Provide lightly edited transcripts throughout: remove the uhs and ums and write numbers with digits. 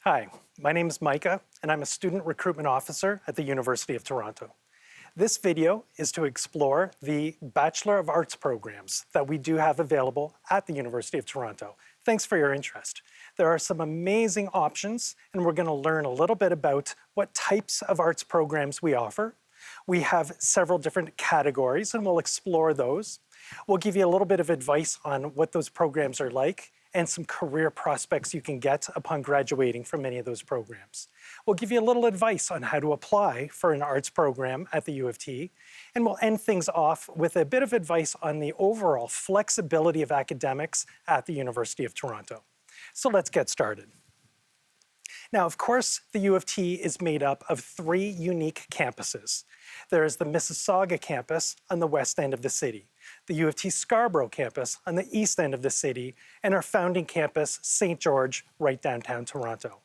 Hi, my name is Micah, and I'm a student recruitment officer at the University of Toronto. This video is to explore the Bachelor of Arts programs that we do have available at the University of Toronto. Thanks for your interest. There are some amazing options, and we're going to learn a little bit about what types of arts programs we offer. We have several different categories, and we'll explore those. We'll give you a little bit of advice on what those programs are like and some career prospects you can get upon graduating from any of those programs. We'll give you a little advice on how to apply for an arts program at the U of T, and we'll end things off with a bit of advice on the overall flexibility of academics at the University of Toronto. So let's get started. Now, of course, the U of T is made up of three unique campuses. There is the Mississauga campus on the west end of the city, the U of T Scarborough campus on the east end of the city, and our founding campus, St. George, right downtown Toronto.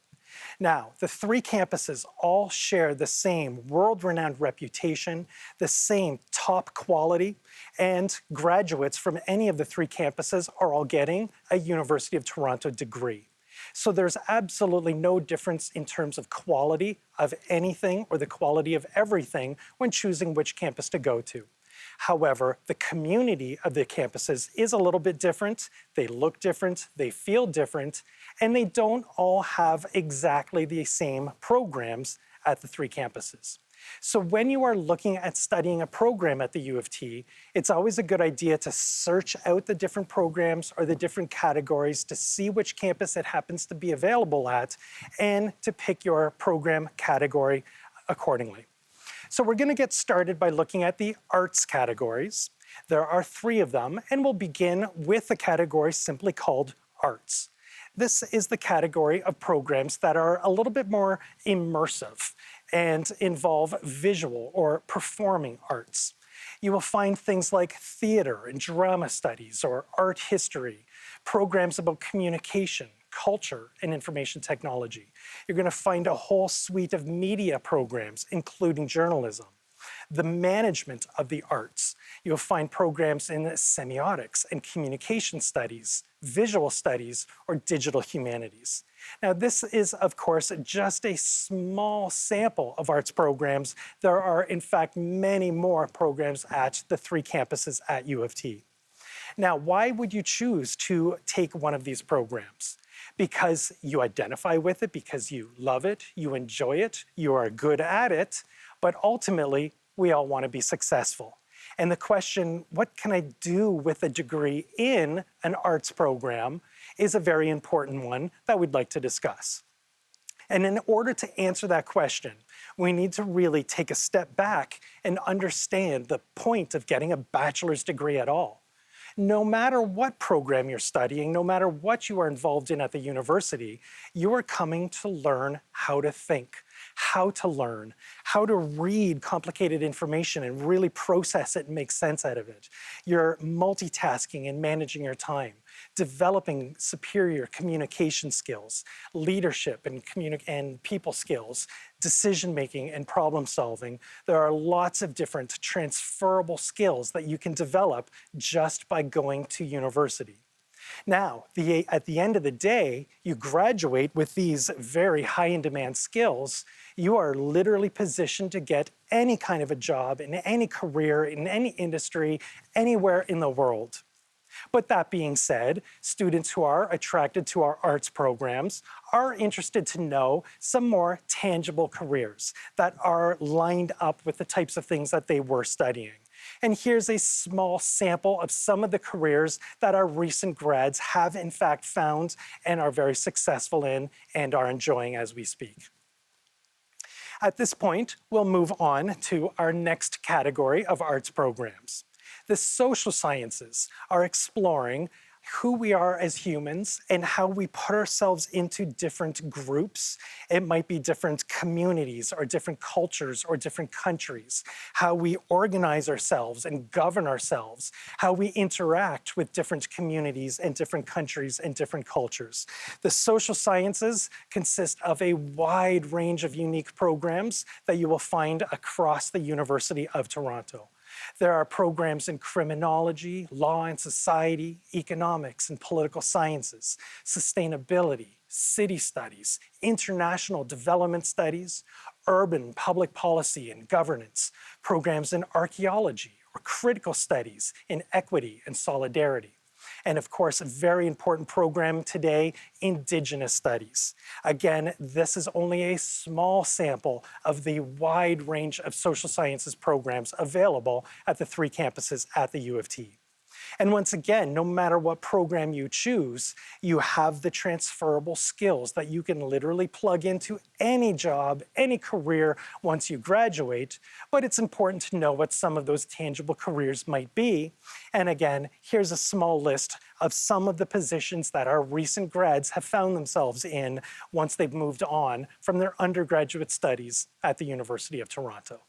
Now, the three campuses all share the same world-renowned reputation, the same top quality, and graduates from any of the three campuses are all getting a University of Toronto degree. So there's absolutely no difference in terms of quality of anything or the quality of everything when choosing which campus to go to. However, the community of the campuses is a little bit different. They look different, they feel different, and they don't all have exactly the same programs at the three campuses. So when you are looking at studying a program at the U of T, it's always a good idea to search out the different programs or the different categories to see which campus it happens to be available at and to pick your program category accordingly. So we're going to get started by looking at the arts categories. There are three of them, and we'll begin with the category simply called arts. This is the category of programs that are a little bit more immersive and involve visual or performing arts. You will find things like theater and drama studies or art history, programs about communication, culture, and information technology. You're going to find a whole suite of media programs, including journalism, the management of the arts. You'll find programs in semiotics and communication studies, visual studies, or digital humanities. Now, this is, of course, just a small sample of arts programs. There are, in fact, many more programs at the three campuses at U of T. Now, why would you choose to take one of these programs? Because you identify with it, because you love it, you enjoy it, you are good at it, but ultimately, we all want to be successful. And the question, what can I do with a degree in an arts program, is a very important one that we'd like to discuss. And in order to answer that question, we need to really take a step back and understand the point of getting a bachelor's degree at all. No matter what program you're studying, no matter what you are involved in at the university, you are coming to learn how to think, how to learn, how to read complicated information and really process it and make sense out of it. You're multitasking and managing your time, developing superior communication skills, leadership and people skills, decision-making and problem-solving. There are lots of different transferable skills that you can develop just by going to university. Now, at the end of the day, you graduate with these very high-in-demand skills. You are literally positioned to get any kind of a job in any career, in any industry, anywhere in the world. But that being said, students who are attracted to our arts programs are interested to know some more tangible careers that are lined up with the types of things that they were studying. And here's a small sample of some of the careers that our recent grads have in fact found and are very successful in and are enjoying as we speak. At this point, we'll move on to our next category of arts programs. The social sciences are exploring who we are as humans and how we put ourselves into different groups. It might be different communities or different cultures or different countries, how we organize ourselves and govern ourselves, how we interact with different communities and different countries and different cultures. The social sciences consist of a wide range of unique programs that you will find across the University of Toronto. There are programs in criminology, law and society, economics and political sciences, sustainability, city studies, international development studies, urban public policy and governance, programs in archaeology or critical studies in equity and solidarity. And of course, a very important program today, Indigenous Studies. Again, this is only a small sample of the wide range of social sciences programs available at the 3 campuses at the U of T. And once again, no matter what program you choose, you have the transferable skills that you can literally plug into any job, any career once you graduate. But it's important to know what some of those tangible careers might be. And again, here's a small list of some of the positions that our recent grads have found themselves in once they've moved on from their undergraduate studies at the University of Toronto.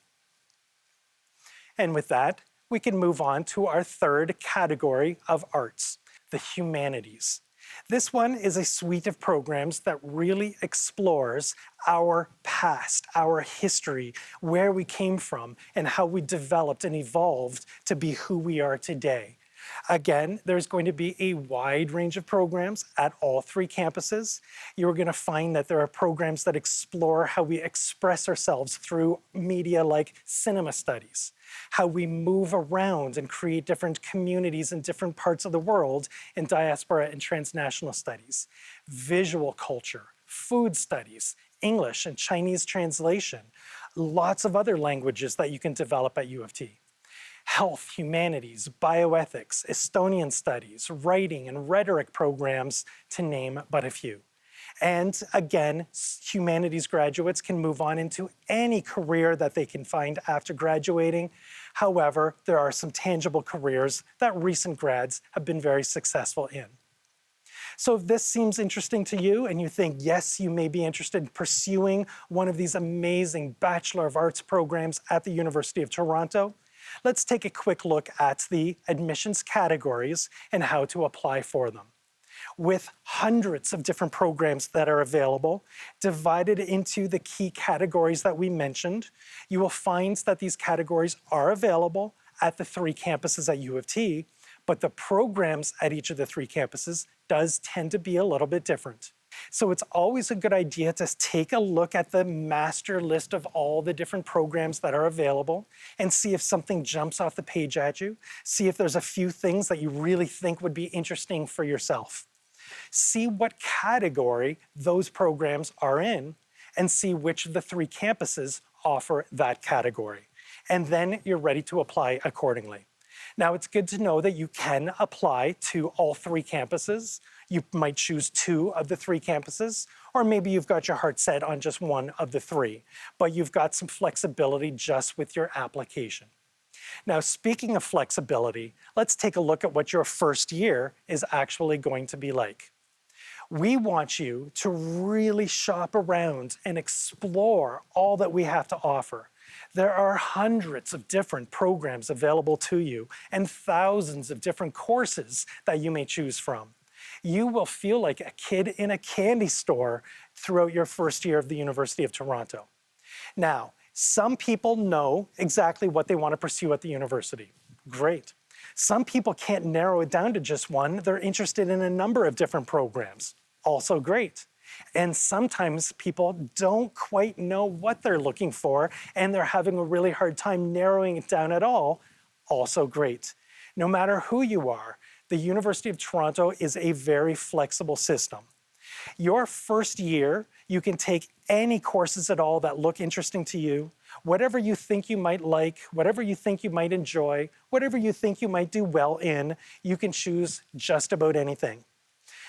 And with that, we can move on to our third category of arts, the humanities. This one is a suite of programs that really explores our past, our history, where we came from, and how we developed and evolved to be who we are today. Again, there's going to be a wide range of programs at all 3 campuses. You're going to find that there are programs that explore how we express ourselves through media like cinema studies, how we move around and create different communities in different parts of the world in diaspora and transnational studies, visual culture, food studies, English and Chinese translation, lots of other languages that you can develop at U of T. Health, humanities, bioethics, Estonian studies, writing and rhetoric programs, to name but a few. And again, humanities graduates can move on into any career that they can find after graduating. However, there are some tangible careers that recent grads have been very successful in. So if this seems interesting to you and you think, yes, you may be interested in pursuing one of these amazing Bachelor of Arts programs at the University of Toronto, let's take a quick look at the admissions categories and how to apply for them. With hundreds of different programs that are available, divided into the key categories that we mentioned, you will find that these categories are available at the 3 campuses at U of T, but the programs at each of the 3 campuses does tend to be a little bit different. So it's always a good idea to take a look at the master list of all the different programs that are available and see if something jumps off the page at you. See if there's a few things that you really think would be interesting for yourself. See what category those programs are in and see which of the 3 campuses offer that category. And then you're ready to apply accordingly. Now, it's good to know that you can apply to all 3 campuses. You might choose 2 of the 3 campuses, or maybe you've got your heart set on just 1 of the 3, but you've got some flexibility just with your application. Now, speaking of flexibility, let's take a look at what your first year is actually going to be like. We want you to really shop around and explore all that we have to offer. There are hundreds of different programs available to you and thousands of different courses that you may choose from. You will feel like a kid in a candy store throughout your first year of the University of Toronto. Now, some people know exactly what they want to pursue at the university. Great. Some people can't narrow it down to just one. They're interested in a number of different programs. Also great. And sometimes people don't quite know what they're looking for and they're having a really hard time narrowing it down at all. Also great. No matter who you are, the University of Toronto is a very flexible system. Your first year, you can take any courses at all that look interesting to you, whatever you think you might like, whatever you think you might enjoy, whatever you think you might do well in, you can choose just about anything.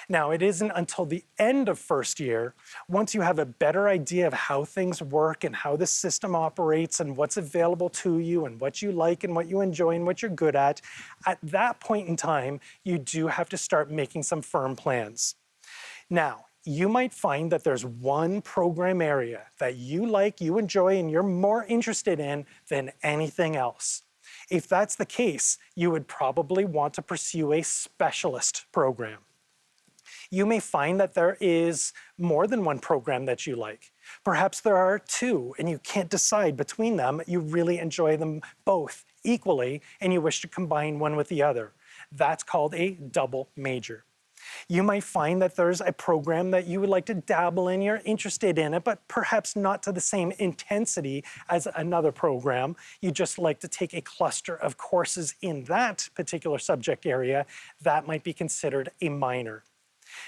Now, it isn't until the end of first year, once you have a better idea of how things work and how the system operates and what's available to you and what you like and what you enjoy and what you're good at that point in time, you do have to start making some firm plans. Now, you might find that there's one program area that you like, you enjoy, and you're more interested in than anything else. If that's the case, you would probably want to pursue a specialist program. You may find that there is more than one program that you like. Perhaps there are 2 and you can't decide between them. You really enjoy them both equally and you wish to combine one with the other. That's called a double major. You might find that there's a program that you would like to dabble in, you're interested in it, but perhaps not to the same intensity as another program. You just like to take a cluster of courses in that particular subject area. That might be considered a minor.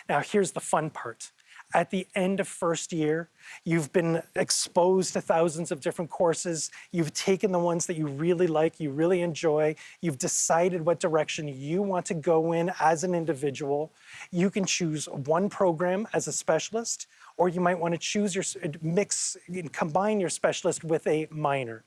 Now, here's the fun part. At the end of first year, you've been exposed to thousands of different courses. You've taken the ones that you really like, you really enjoy. You've decided what direction you want to go in as an individual. You can choose one program as a specialist, or you might want to choose combine your specialist with a minor.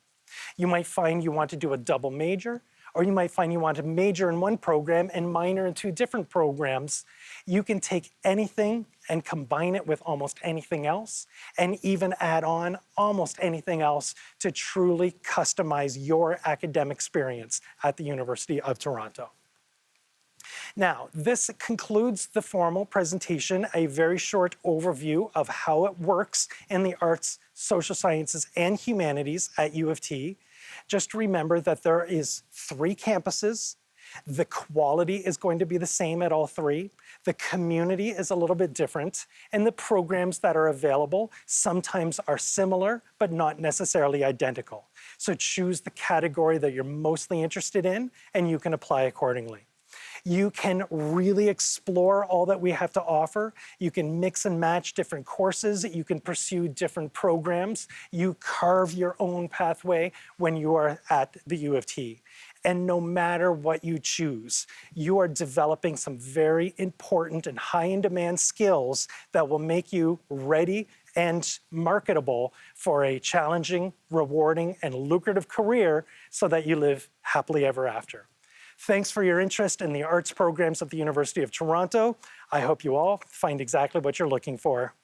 You might find you want to do a double major, or you might find you want to major in one program and minor in two different programs. You can take anything and combine it with almost anything else, and even add on almost anything else to truly customize your academic experience at the University of Toronto. Now, this concludes the formal presentation, a very short overview of how it works in the arts, social sciences, and humanities at U of T. Just remember that there is 3 campuses. The quality is going to be the same at all 3. The community is a little bit different, and the programs that are available sometimes are similar, but not necessarily identical. So choose the category that you're mostly interested in, and you can apply accordingly. You can really explore all that we have to offer. You can mix and match different courses. You can pursue different programs. You carve your own pathway when you are at the U of T. And no matter what you choose, you are developing some very important and high in demand skills that will make you ready and marketable for a challenging, rewarding, and lucrative career so that you live happily ever after. Thanks for your interest in the arts programs at the University of Toronto. I hope you all find exactly what you're looking for.